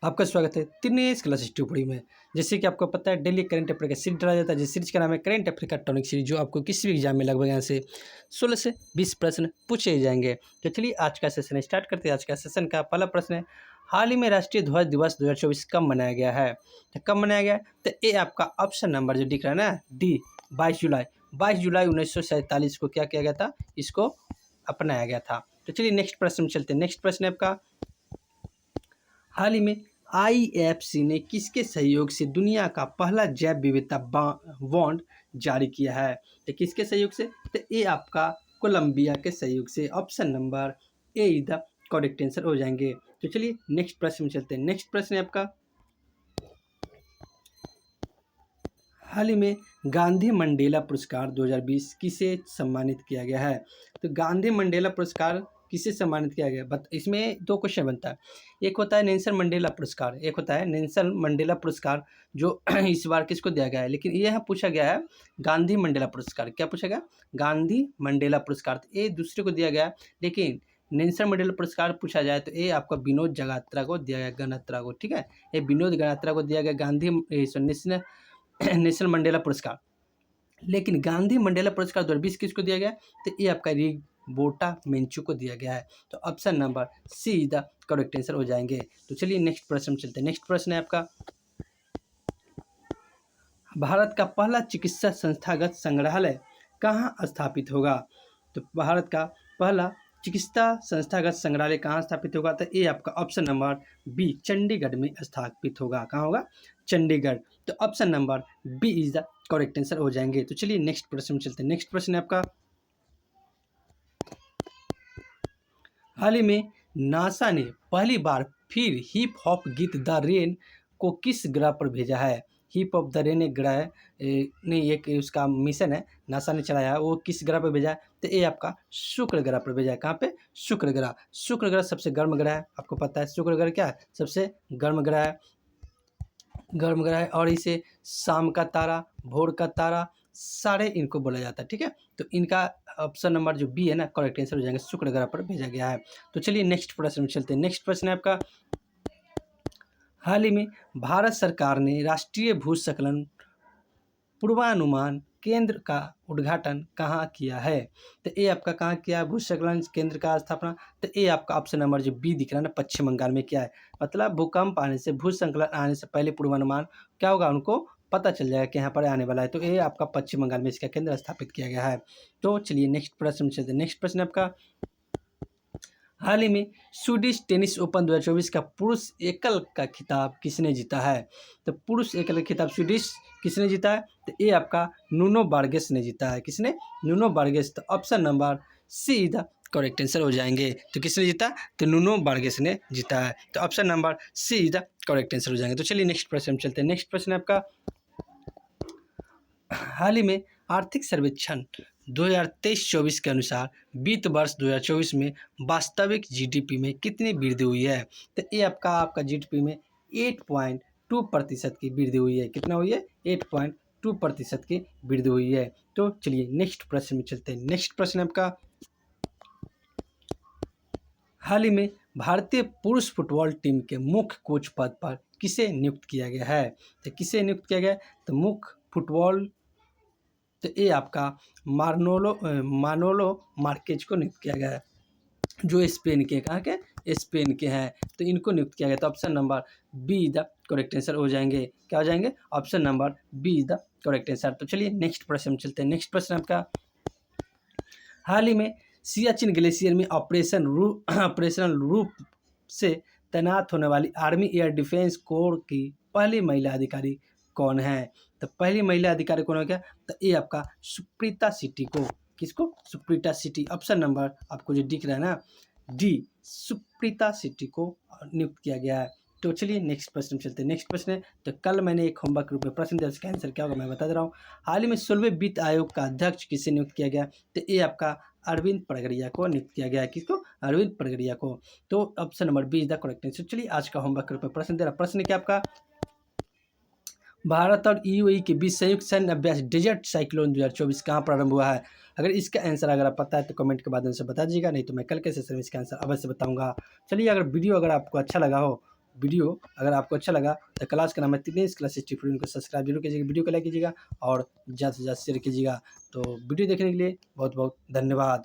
आपका स्वागत है दिनेश क्लास स्टूडियो में। जैसे कि आपको पता है डेली करंट अफेयर का सीरीज डाला जाता है, जिस सीरीज का नाम है करंट अफेयर का टॉनिक सीरीज, जो आपको किसी भी एग्जाम में लगभग यहाँ से 16 से 20 प्रश्न पूछे जाएंगे। तो चलिए आज का सेशन स्टार्ट करते हैं। आज का सेशन का पहला प्रश्न है, हाल ही में राष्ट्रीय ध्वज दिवस 2024 कब मनाया गया है? तो कब मनाया गया है? तो ये आपका ऑप्शन नंबर जो दिख रहा है ना, डी 22 जुलाई। 22 जुलाई 1947 को क्या किया गया था? इसको अपनाया गया था। तो चलिए नेक्स्ट प्रश्न में चलते हैं। नेक्स्ट प्रश्न है आपका, हाल ही में आईएफसी ने किसके सहयोग से दुनिया का पहला जैव विविधता बॉन्ड जारी किया है? तो किसके सहयोग से? तो ये आपका कोलंबिया के सहयोग से। Option number A is the correct answer हो जाएंगे। तो चलिए नेक्स्ट प्रश्न में चलते हैं। नेक्स्ट प्रश्न है आपका, हाल ही में गांधी मंडेला पुरस्कार 2020 किसे सम्मानित किया गया है? तो गांधी मंडेला पुरस्कार किसे सम्मानित किया गया? इसमें दो क्वेश्चन बनता है। एक होता है नेल्सन मंडेला पुरस्कार, एक होता है नेल्सन मंडेला पुरस्कार जो इस बार किसको दिया गया है, लेकिन यह पूछा गया है गांधी मंडेला पुरस्कार। क्या पूछा गया? गांधी मंडेला पुरस्कार। तो ये दूसरे को दिया गया है, लेकिन नेल्सन मंडेला पुरस्कार पूछा जाए तो ये आपका विनोद जगात्रा को दिया गया, गणात्रा को। ठीक है, ये विनोद गणात्रा को दिया गया गांधी नेशनल मंडेला पुरस्कार। लेकिन गांधी मंडेला पुरस्कार 2020 किसको दिया गया? तो ये आपका रिगोटा मेंचू को दिया गया है। तो option number C is the correct answer हो जाएंगे। तो चलिए नेक्स्ट प्रश्न चलते हैं। नेक्स्ट प्रश्न है आपका, भारत का पहला चिकित्सा संस्थागत संग्रहालय कहाँ स्थापित होगा? तो भारत का पहला चिकित्सा संस्थागत संग्रहालय कहाँ स्थापित होगा? तो ये आपका ऑप्शन नंबर बी चंडीगढ़ में स्थापित होगा। कहाँ होगा? चंडीगढ़। तो option number B is the correct answer हो जाएंगे। तो चलिए नेक्स्ट प्रश्न में चलते हैं। नेक्स्ट प्रश्न है आपका, हाल ही में नासा ने पहली बार फिर हिप हॉप गीत द रेन को किस ग्रह पर भेजा है? हिप हॉप द रेन एक ग्रह है, नहीं एक उसका मिशन है, नासा ने चलाया है। वो किस ग्रह पर भेजा है? तो ये आपका शुक्र ग्रह पर भेजा है। कहाँ पे? शुक्र ग्रह। शुक्र ग्रह सबसे गर्म ग्रह है, आपको पता है शुक्र ग्रह क्या है? सबसे गर्म ग्रह है, गर्म ग्रह है। और इसे शाम का तारा, भोर का तारा, सारे इनको बोला जाता है। ठीक है, तो इनका ऑप्शन नंबर जो बी है ना, करेक्ट आंसर हो जाएंगे, शुक्र ग्रह पर भेजा गया है। तो चलिए नेक्स्ट प्रश्न में चलते हैं। नेक्स्ट प्रश्न है आपका, हाल ही में भारत सरकार ने राष्ट्रीय भूस्खलन पूर्वानुमान केंद्र का उद्घाटन कहाँ किया है? तो ये आपका कहाँ किया है भूस्खलन केंद्र का स्थापना? तो ये आपका ऑप्शन नंबर जो बी दिख रहा है ना, पश्चिम बंगाल में किया है। मतलब भूकंप आने से, भूस्खलन आने से पहले पूर्वानुमान क्या होगा, उनको पता चल जाएगा कि यहाँ पर आने वाला है। तो ये आपका पश्चिम बंगाल में इसका केंद्र स्थापित किया गया है। तो चलिए नेक्स्ट प्रश्न में चलते हैं। नेक्स्ट प्रश्न आपका, हाल ही में स्वीडिश टेनिस ओपन 2024 का पुरुष एकल का खिताब किसने जीता है? तो पुरुष एकल खिताब स्वीडिश किसने जीता है? तो ये आपका नुनो बार्गेस ने जीता है। किसने? नुनो बार्गेस। तो option number see the correct answer हो जाएंगे। तो किसने जीता? तो नुनो बार्गेस ने जीता है। तो option number see the correct answer हो जाएंगे। तो चलिए नेक्स्ट प्रश्न में चलते हैं। नेक्स्ट प्रश्न है आपका, हाल ही में आर्थिक सर्वेक्षण 2023-24 के अनुसार वित्त वर्ष 2024 में वास्तविक जीडीपी में कितनी वृद्धि हुई है? तो ये आपका जीडीपी में 8.2% की वृद्धि हुई है। कितना हुई है? 8.2% की वृद्धि हुई है। तो चलिए नेक्स्ट प्रश्न में चलते हैं। नेक्स्ट प्रश्न आपका, हाल ही में भारतीय पुरुष फुटबॉल टीम के मुख्य कोच पद पर किसे नियुक्त किया गया है? तो किसे नियुक्त किया गया है? तो मुख्य फुटबॉल, तो ये आपका मानोलो मार्केज को नियुक्त किया गया है, जो स्पेन के, कहाँ के? स्पेन के हैं। तो इनको नियुक्त किया गया। तो option number be the correct answer हो जाएंगे। क्या हो जाएंगे? Option number be the correct answer. तो चलिए नेक्स्ट प्रश्न में चलते हैं। नेक्स्ट प्रश्न आपका, हाल ही में सियाचिन ग्लेशियर में ऑपरेशनल रूप से तैनात होने वाली आर्मी एयर डिफेंस कोर की पहली महिला अधिकारी कौन है? तो पहली महिला अधिकारी कौन हो गया? तो ये आपका सुप्रीता सिटी को, किसको? सुप्रीता सिटी। ऑप्शन नंबर आपको जो दिख रहा है ना, डी सुप्रीता सिटी को नियुक्त किया गया है। तो चलिए नेक्स्ट प्रश्न में चलते हैं। नेक्स्ट प्रश्न है, तो कल मैंने एक होमवर्क के रूप में प्रश्न दिया, इसका आंसर क्या होगा मैं बता दे रहा हूँ। हाल ही में 16वें वित्त आयोग का अध्यक्ष किसे नियुक्त किया गया? तो ये आपका अरविंद पड़गड़िया को नियुक्त किया गया है। किसको? अरविंद पड़गड़िया को। तो option number B is the correct answer. चलिए आज का होमवर्क के रूप में प्रश्न दे रहा। प्रश्न क्या आपका, भारत और यूएई के बीच संयुक्त सैन्य अभ्यास डेजर्ट साइक्लोन 2024 कहाँ प्रारंभ हुआ है? अगर इसका आंसर अगर आप पता है तो कमेंट के माध्यम से बता दीजिएगा, नहीं तो मैं कल के सेशन में इसका आंसर अवश्य बताऊंगा। चलिए अगर वीडियो अगर आपको अच्छा लगा हो, वीडियो अगर आपको अच्छा लगा तो क्लास का नाम है दिनेश क्लासेस ट्यूटोरियल को सब्सक्राइब जरूर कीजिएगा, वीडियो को लाइक कीजिएगा और ज़्यादा से ज़्यादा शेयर कीजिएगा। तो वीडियो देखने के लिए बहुत बहुत धन्यवाद।